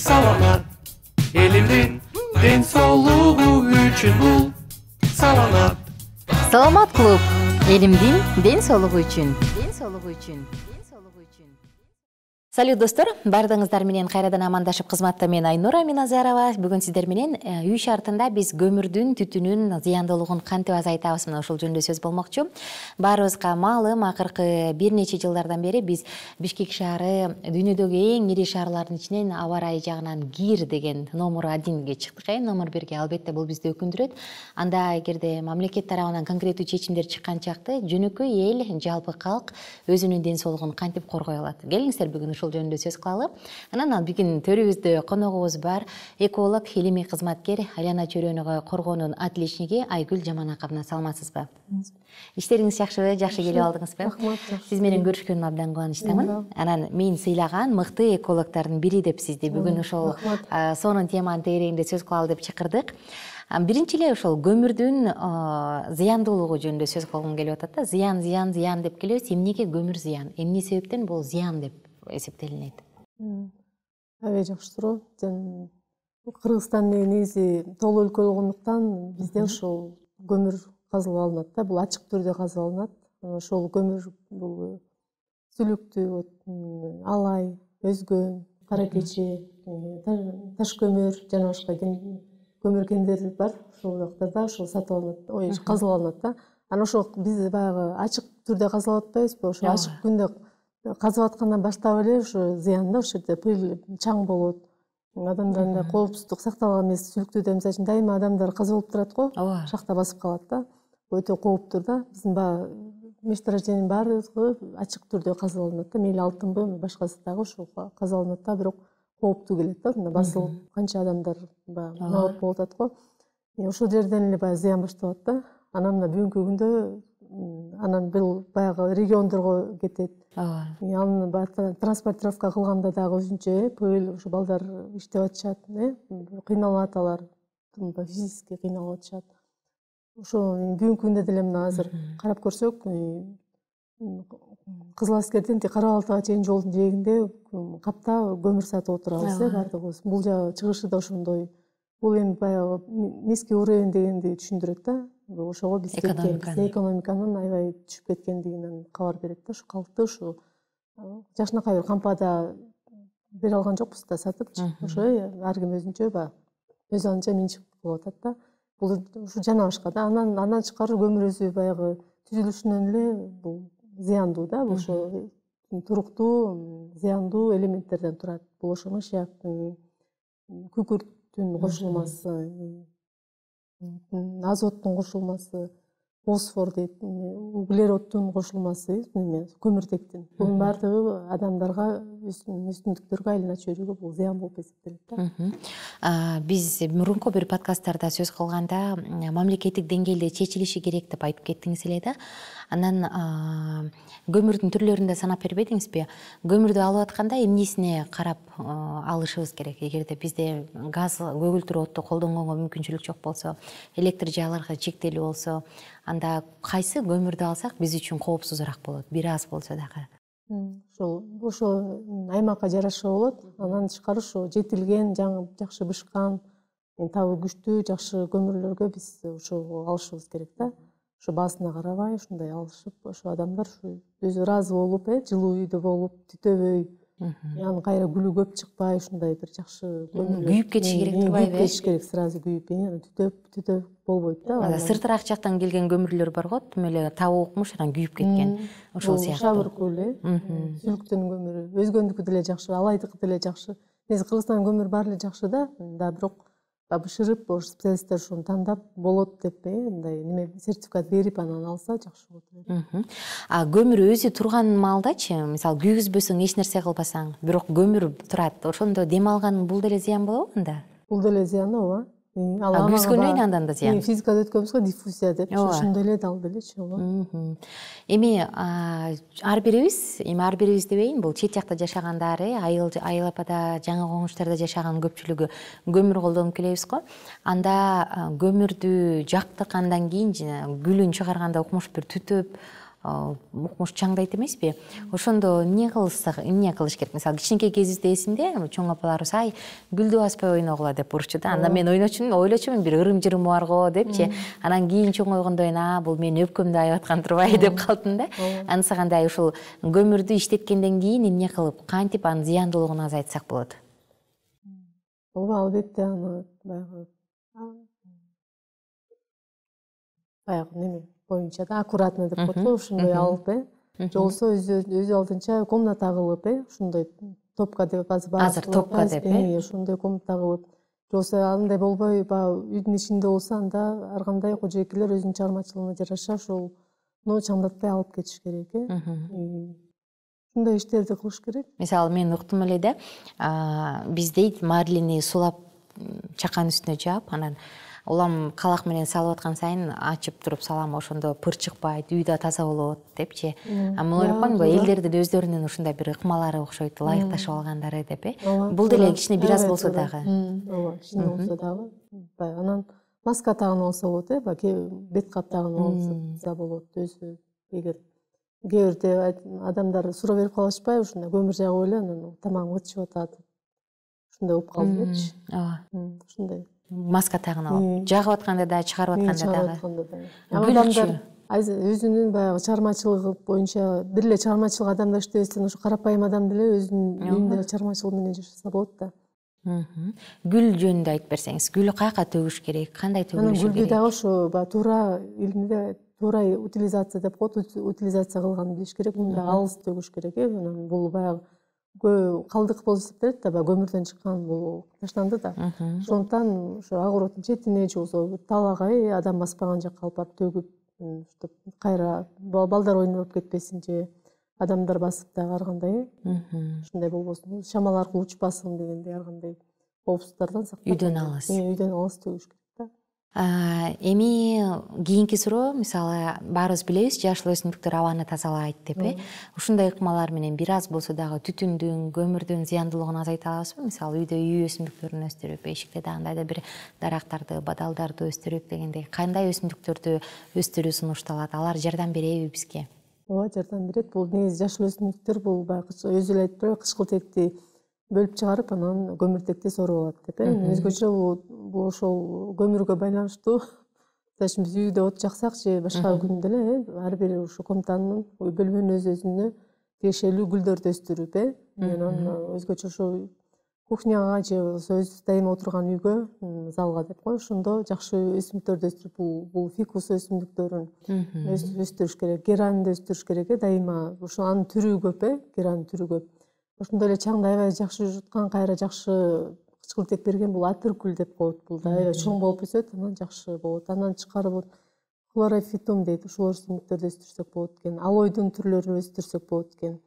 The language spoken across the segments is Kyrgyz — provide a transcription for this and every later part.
саламат. Элимдин ден соолугу үчүн бул саламат. Саламат клуб. Элимдин ден соолугу үчүн. Салют достор, бардыңыздар менен кайрадан амандашып кызматта мен Айнура Миназарова. Бүгүн сиздер менен үй шартында биз көмүрдүн түтүнүн зыяндуулугун кантип азайтабыз мына ушул жөнүндө сөз болмокчу. Баарыбызга маалым, акыркы бир нече жылдардан бери биз Бишкек шаары дүйнөдөгү эң ири шаарлардын ичинен аба ырайы жагынан ГИР деген номер 1ге чыктык. Номер 1ге албетте бул бизди өкүндүрөт. Анда эгерде мамлекет тарабынан конкреттүү чечимдер чыккан чакты жөнөкөй эл, жалпы калк өзүнүн ден соолугун кантип коргой алат? Келиңиздер бүгүн ушул жөнүндө сөз кылалы. Анан бүгүн төрүбүздө коногубуз бар. Эколог, илимий кызматкер, айлана чөйрөнү коргоонун отличниги Айгүл Жаманаковна. Саламатсызбы? Иштериңиз жакшыбы? Жакшы келип алдыңызбы? Рахмат. Сиз менен көрүшкөнүмө абдан кубанычтамын. Анан мен сыйлаган мыкты экологдордун бири деп сизди бүгүн ошол сонун теманын тегерегинде сөз кылалы деп чакырдык. Биринчи эле ошол көмүрдүн зыяндуулугу жөнүндө сөз кылгым келип атат да. Зыян деп келебиз. Эмнеге көмүр зыян? Эмне себептен бул зыян деп эсептелинет? Аябай жакшы суроо. Кыргызстан негизи тол өлкө болгондуктан бизде ошол көмүр казылып алынат да. Бул ачык түрдө казылып алынат. Ошол көмүр бул сүлүктүү, алай, өзгөн, кара кече, таш көмүр жана башка көмүр кендер бар. Ошол жактарда ошол сатып алынат, казылып алынат да. Анан ошол биз баягы ачык түрдө казылап атпайбызбы? Ошо ачык күндө казып аткандан баштап эле ошо зыян да, ошол жерде пыль, чаң болот. Адамдардын коопсуздук сакталган эмес, сүлүктүүдө мисалы үчүн дайыма адамдар каза болуп турат го, шахта басып калат да. Өтө кооптур да. Биздин баягы месторождениянын баардыгы ачык түрдө казып алынат да. Мейли алтынбы, башкасы дагы ошол казып алынат да, бирок кооптуу келет да. Мына басылып канча адамдар баягы набат болуп атат го. Ошол жерден эле баягы зыян башталат да. Анан мына бүгүнкү күндө анан бул баягы региондорго кетет. Аны транспортировка кылганда дагы өзүнчө пыль, ошо балдар иштеп атышат, кыйналат алар, физически кыйналып атышат. Ошо бүгүнкү күндө деле мына азыр карап көрсөк, Кызыл Аскерден Кара Балтага чейин жолдун жээгинде капта көмүр сатып отурабыз, бардыгыбыз. Бул жагы чыгышы да ошондой. Бул эми баягы низкий уровень дегенди түшүндүрөт да. Ошого биз экономиканын аябай түшүп кеткендигинен кабар берет да. Ошо калкты ушу жакшынакай бир кампада бере алган жокпуз да, сатыпчы. Ошо ар ким өзүнчө баягы өз анча менчик кылып атат да. Бул ушу жана башка да. Андан тышкары көмүр өзү баягы түзүлүшүнөн эле бул зыяндуу да. Бул ошо туруктуу зыяндуу элементтерден турат. Бул ошо мышьяк, күкүрттүн кошулмасы, азоттун кошулмасы, фосфор дейт, углероддун кошулмасы, көмүртектин. Бунун баардыгы адамдарга, өсүмдүктөргө, айлана чөйрөгө бул зыян болуп эсептелет да. Биз мурунку бир подкасттарда сөз кылганда мамлекеттик деңгээлде чечилиши керек деп айтып кеттиңиз эле да. Анан көмүрдүн түрлөрүн да санап бербедиңизби? Көмүрдү алып атканда эмнесине карап алышыбыз керек? Эгерде бизде газ, көгүлтүр отту колдонгонго мүмкүнчүлүк жок болсо, электр жаалары чектелүү болсо, анда кайсы көмүрдү алсак биз үчүн коопсузураак болот, бир аз болсо дагы? Ошо аймакка жараша болот. Андан тышкары ошо жетилген, жакшы бышкан, табы күчтүү, жакшы көмүрлөргө биз ошого алышыбыз керек да. Ошо баасына карабай, ушундай алышып, ошо адамдар өзү ыраазы болуп, жылуу үйдө болуп, түтөбөй, аны кайра гүлү көп чыкпай, ушундай бир жакшы күйүп кетиши керек турбайбы? Күйүп кетиши керек, сразу күйүп, түтөп болбойт да. Сыртыраак жактан келген көмүрлөр бар го, тим эле табы укмуш, анан күйүп кеткен. Ошол сыяктуу. Шабыркуу эле, сүлүктүн көмүрү, өзгөндүкү деле жакшы, алайдыкы деле жакшы. Негизи Кыргызстандын көмүрү баары эле жакшы да, бирок бышырып, специалисттер ушуну тандап болот деп, мындай сертификат берип анан алса жакшы болот. Көмүр өзү турган маалдачы, мисалы күйгүзбөсөң, эч нерсе кылбасаң, бирок көмүр турат, ошондо дем алган бул деле зыян болобу анда? Бул деле зыян, ооба. Күйгүзгөндөн андан да зыян. Физикада өткөнбүз го, диффузия деп, ошондой эле дал делечи, ооба. Эми ар бирибиз дебейин, бул чет жакта жашагандар, айыл апада, жаңы коңуштарда жашаган көпчүлүгү көмүр колдонуп келебиз го. Анда көмүрдү жактык, андан кийин күлүн чыгарганда укмуш бир түтөп, укмуш чаңдайт эмеспи? Ошондо эмне кылыш керек? Мисалы кичинекей кезибизде эсимде, чоң апаларыбыз ай гүлдү баспай ойногула деп урчу да. Анда мен ойлочумун бир ырым-жырымы барго депчи. Анан кийин чоңойгондо бул менин өпкөмдү айып аткан турбайбы деп калдым да. Анысы кандай ушул көмүрдү иштеткенден кийин эмне кылып, кантип анын зыяндуулугун азайтсак болот? Ооба, албетте аны баягы неме боюнча да аккуратно деп коет го, ошондой алып, же болбосо өз алдынча комната кылып, ошондой топка деп азыр топка деп, ошондой комната кылып, же болбосо андай болбой, баягы үйдүн ичинде болсо анда ар кандай кожойкелер өзүнүн чыгармачылыгына жараша ошол чаңдатпай алып кетиш керек. Ушундай иштерди кылыш керек. Мисалы мен уктум эле да, биздей марлени сулап чаканын үстүнө жаап, анан улам калак менен салып аткан сайын ачып туруп салам, ошондо пыр чыкпайт, үй да таза болот депчи. Мен ойлоп калдым, элдердин өздөрүнүн ушундай бир ыкмалары окшойт, ылайыкташып алгандары деп. Бул деле кичине бир аз болсо дагы. Ооба, кичине болсо дагы. Анан маска тагынып алса болот, бет кап тагынып алса болот. Өзү эгер кээ бирде адамдар суроо берип калышпайбы, ушундай көмүр жагып эле анан тамагым ычып атат. Ушундай болуп калды депчи. Ооба. Ушундай. Маска тагын алып, жагып атканда да, чыгарып атканда дагы. Адамдар өзүнүн баягы чыгармачылыгы боюнча бир эле чыгармачылык адамдар иштебестен ошо карапайым адам деле өзүнүн үйүндө чыгармачылыгы менен жашаса болот да. Гүл жөнүндө айтып берсеңиз, гүлү каяка төгүш керек, кандай төгүлүшү керек? Гүлдү дагы ошо туура илимде туура утилизация деп коет, утилизация кылганды билиш керек, мындай алыс төгүш керек. Анан бул баягы калдык болуп эсептелет да, баягы көмүрдөн чыккан бул таштанды да. Ошондуктан ошо огородун четине же болбосо талаага адам баспаган жакка алып барып төгүп, кайра балдар ойноп кетпесин же адамдар басып дагы ар кандай ушундай болбосун, шамал аркылуу учпасын дегендей ар кандай коопсуздуктардан сактап үйдөн алыс. Үйдөн алыс төгүш керек да. Эми кийинки суроо, мисалы баарыбыз билебиз, жашыл өсүмдүктөр абаны тазалайт деп, ушундай ыкмалар менен бир аз болсо дагы түтүндүн, көмүрдүн зыяндуулугун азайта алабызбы? Мисалы үйдө үй өсүмдүктөрүн өстүрүп, эшикте да кандайдыр бир дарактарды, бадалдарды өстүрүп дегендей, кандай өсүмдүктөрдү өстүрүү сунушталат? Алар жардам береби бизге? Ооба, жардам берет. Бул негизи жашыл өсүмдүктөр бул баягы өзү эле айтып кычкылтекти бөлүп чыгарып, анан көмүртекти соруп алат деп. Өзгөчө бул ошол көмүргө байланыштуу. Мисалы биз үйдө от жаксак же башка күндө эле ар бир ушу комнатанын бөлмөнүн өзүнө тиешелүү гүлдөрдү өстүрүп, анан өзгөчө ошо кухняга же өз дайыма отурган үйгө, залга деп кой, ошондо жакшы өсүмдүктөрдү өстүрүп, бул фикус өсүмдүктөрүн өстүрүш керек, геранды өстүрүш керек, дайыма. Ошо анын түрү көп, геранын түрү көп. Ошондой эле чаңды аябай жакшы жуткан, кайра жакшы кычкылтек берген бул атыркүл деп коет. Бул да аябай чоң болуп өсөт, анан жакшы болот. Анан чыкарып хлорофитум дейт, ошол өсүмдүктөрдү өстүрсөк болот экен. Алойдун түрлөрүн өстүрсөк болот экен.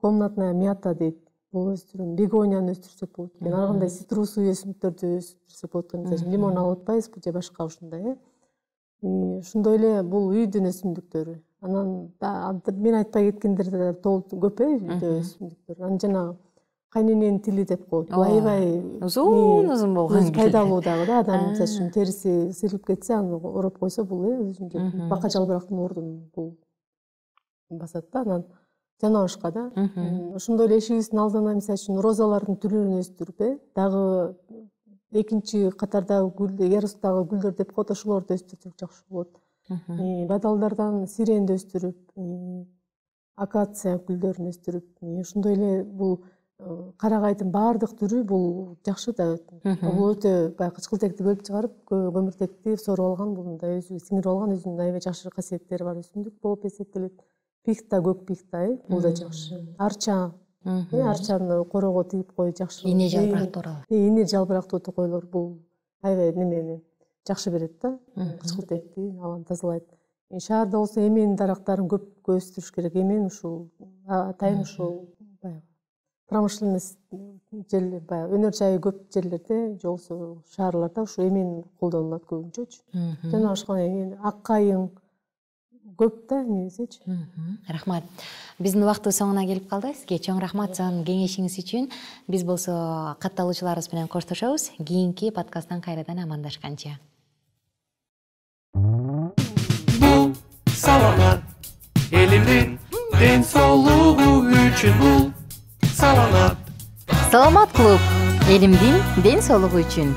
Комнатная мята дейт, бул өстүрүм. Бегонияны өстүрсөк болот экен. Ар кандай цитрусовый өсүмдүктөрдү өстүрсөк болот экен. Мисалы лимон алып атпайбызбы же башка ушундай, ошондой эле бул үйдүн өсүмдүктөрү. Анан мен айтпай кеткендер да көп, үйдө өсүмдүктөр. Анан жанагы кайнененин тили деп коет. Бул аябай узун болгон пайдалуу дагы да, адам мисалы териси сыйрылып кетсе, аны ороп койсо, бул өзүнчө бака жалбырактын ордун бул басат да. Анан жана башка да. Ошондой эле эшигибиздин алдына мисалы розалардын түрлөрүн өстүрүп, дагы экинчи катардагы гүл, ярустагы гүлдөр деп коет, ошолорду өстүрсөк жакшы болот. Бадалдардан сиренди өстүрүп, акация гүлдөрүн өстүрүп, ошондой эле бул карагайдын баардык түрү бул жакшы да. Бул өтө баягы кычкылтекти бөлүп чыгарып, көмүртекти соруп алган, бул мындай өзү сиңирип алган, өзүнүн аябай жакшы касиеттери бар өсүмдүк болуп эсептелет. Пихта, көк пихта, бул да жакшы. Арча, арчаны корого тигип кой, жакшы. Ине жалбырак тууралуу. Ине жалбырак токойлор бул аябай немени жакшы берет да, кычкылтекти, абаны тазалайт. Шаарда болсо эмен дарактарын көп өстүрүш керек. Эмен ушул атайын ушул баягы промышленность жерлер, баягы өнөр жайы көп жерлерде, же болбосо шаарларда ушу эмен колдонулат көбүнчөчү. Жана башка ак кайың көп да негизичи. Рахмат. Биздин убактыбыз соңуна келип калды. Сизге чоң рахмат сонун кеңешиңиз үчүн. Биз болсо катталуучуларыбыз менен коштошобуз. Кийинки подкасттан кайрадан амандашканча. Бул саламат эл элимдин ден соолугу үчүн бул саламат. Саламат клуб элимдин ден соолугу үчүн.